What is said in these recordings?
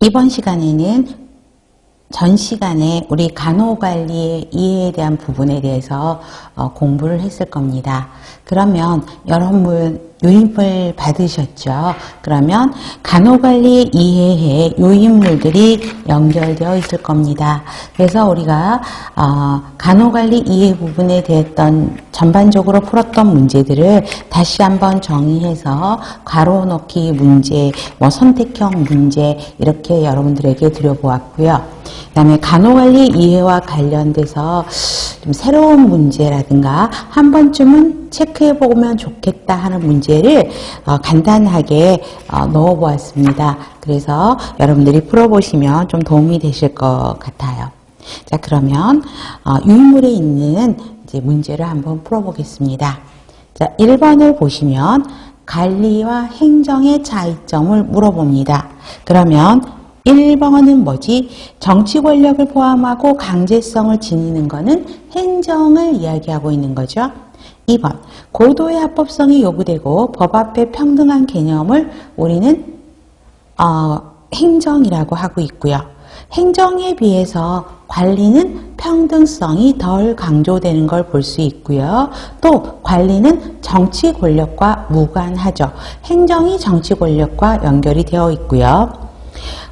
이번 시간에는 전 시간에 우리 간호관리의 이해에 대한 부분에 대해서 공부를 했을 겁니다. 그러면 여러분 요인물 받으셨죠? 그러면 간호관리 이해에 요인물들이 연결되어 있을 겁니다. 그래서 우리가 간호관리 이해 부분에 대했던 전반적으로 풀었던 문제들을 다시 한번 정의해서 괄호 넣기 문제, 선택형 문제 이렇게 여러분들에게 드려보았고요. 그 다음에 간호관리 이해와 관련돼서 좀 새로운 문제라든가 한 번쯤은 체크해보면 좋겠다 하는 문제를 간단하게 넣어보았습니다. 그래서 여러분들이 풀어보시면 좀 도움이 되실 것 같아요. 자, 그러면 유인물에 있는 이제 문제를 한번 풀어보겠습니다. 자, 1번을 보시면 관리와 행정의 차이점을 물어봅니다. 그러면 1번은 뭐지? 정치 권력을 포함하고 강제성을 지니는 것은 행정을 이야기하고 있는 거죠. 2번, 고도의 합법성이 요구되고 법 앞에 평등한 개념을 우리는 행정이라고 하고 있고요. 행정에 비해서 관리는 평등성이 덜 강조되는 걸 볼 수 있고요. 또 관리는 정치 권력과 무관하죠. 행정이 정치 권력과 연결이 되어 있고요.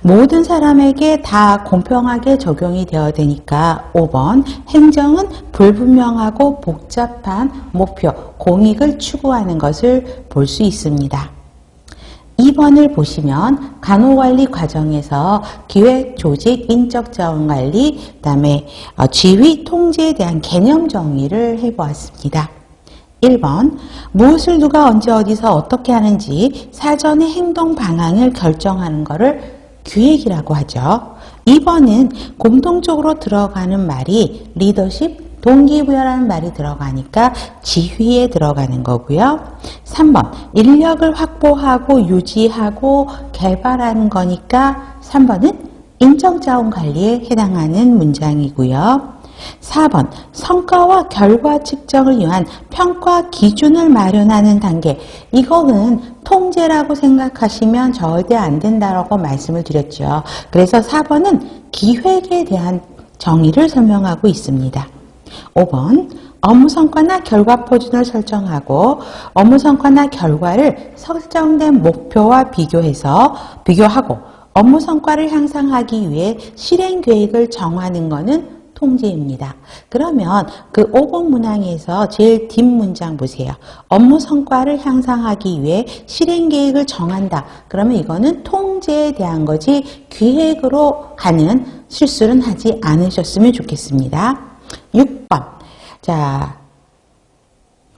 모든 사람에게 다 공평하게 적용이 되어야 되니까 5번 행정은 불분명하고 복잡한 목표, 공익을 추구하는 것을 볼 수 있습니다. 2번을 보시면 간호관리 과정에서 기획, 조직, 인적자원관리, 그 다음에 지휘, 통제에 대한 개념 정의를 해보았습니다. 1번, 무엇을 누가 언제 어디서 어떻게 하는지 사전에 행동 방향을 결정하는 것을 기획이라고 하죠. 2번은 공통적으로 들어가는 말이 리더십, 동기부여라는 말이 들어가니까 지휘에 들어가는 거고요. 3번, 인력을 확보하고 유지하고 개발하는 거니까 3번은 인적자원관리에 해당하는 문장이고요. 4번, 성과와 결과 측정을 위한 평가 기준을 마련하는 단계. 이거는 통제라고 생각하시면 절대 안 된다라고 말씀을 드렸죠. 그래서 4번은 기획에 대한 정의를 설명하고 있습니다. 5번, 업무 성과나 결과 표준을 설정하고 업무 성과나 결과를 설정된 목표와 비교하고 업무 성과를 향상하기 위해 실행 계획을 정하는 것은 통제입니다. 그러면 그 5번 문항에서 제일 뒷문장 보세요. 업무 성과를 향상하기 위해 실행 계획을 정한다. 그러면 이거는 통제에 대한 거지 기획으로 가는 실수는 하지 않으셨으면 좋겠습니다. 6번. 자,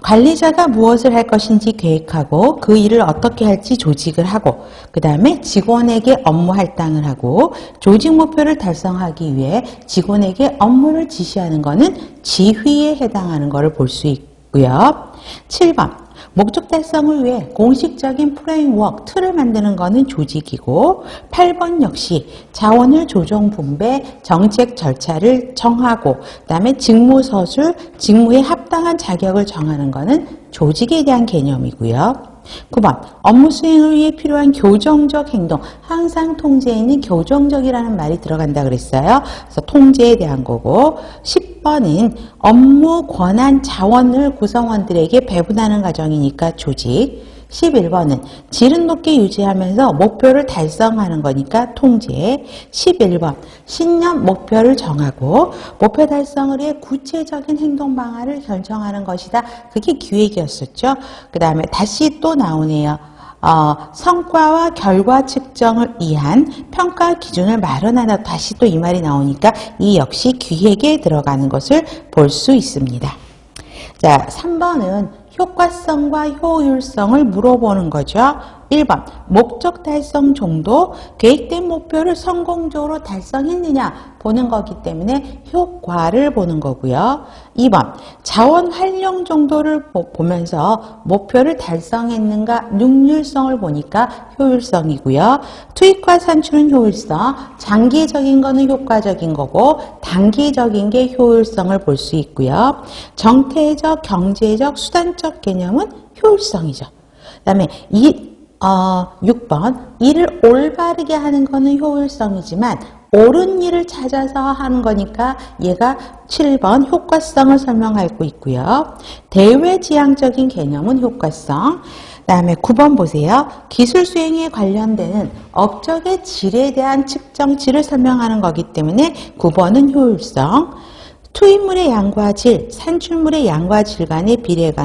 관리자가 무엇을 할 것인지 계획하고 그 일을 어떻게 할지 조직을 하고 그 다음에 직원에게 업무 할당을 하고 조직 목표를 달성하기 위해 직원에게 업무를 지시하는 것은 지휘에 해당하는 것을 볼 수 있고요. 7번, 목적 달성을 위해 공식적인 프레임워크, 틀을 만드는 것은 조직이고 8번 역시 자원을 조정 분배, 정책 절차를 정하고 그 다음에 직무 서술, 직무에 합당한 자격을 정하는 것은 조직에 대한 개념이고요. 9번, 업무 수행을 위해 필요한 교정적 행동. 항상 통제에는 교정적이라는 말이 들어간다 그랬어요. 그래서 통제에 대한 거고 10번은 업무 권한 자원을 구성원들에게 배분하는 과정이니까 조직. 11번은 질은 높게 유지하면서 목표를 달성하는 거니까 통제. 11번, 신년 목표를 정하고 목표 달성을 위해 구체적인 행동 방안을 결정하는 것이다. 그게 기획이었었죠. 그 다음에 다시 또 나오네요. 성과와 결과 측정을 위한 평가 기준을 마련하다. 다시 또 이 말이 나오니까 이 역시 기획에 들어가는 것을 볼 수 있습니다. 자, 3번은 효과성과 효율성을 물어보는 거죠. 1번, 목적 달성 정도, 계획된 목표를 성공적으로 달성했느냐 보는 거기 때문에 효과를 보는 거고요. 2번, 자원 활용 정도를 보면서 목표를 달성했는가 능률성을 보니까 효율성이고요. 투입과 산출은 효율성, 장기적인 거는 효과적인 거고 단기적인 게 효율성을 볼 수 있고요. 정태적, 경제적, 수단적 개념은 효율성이죠. 그 다음에 6번 일을 올바르게 하는 거는 효율성이지만 옳은 일을 찾아서 하는 거니까 얘가 7번 효과성을 설명하고 있고요. 대외지향적인 개념은 효과성. 다음에 9번 보세요. 기술 수행에 관련되는 업적의 질에 대한 측정치를 설명하는 거기 때문에 9번은 효율성. 투입물의 양과 질, 산출물의 양과 질 간의 비례관계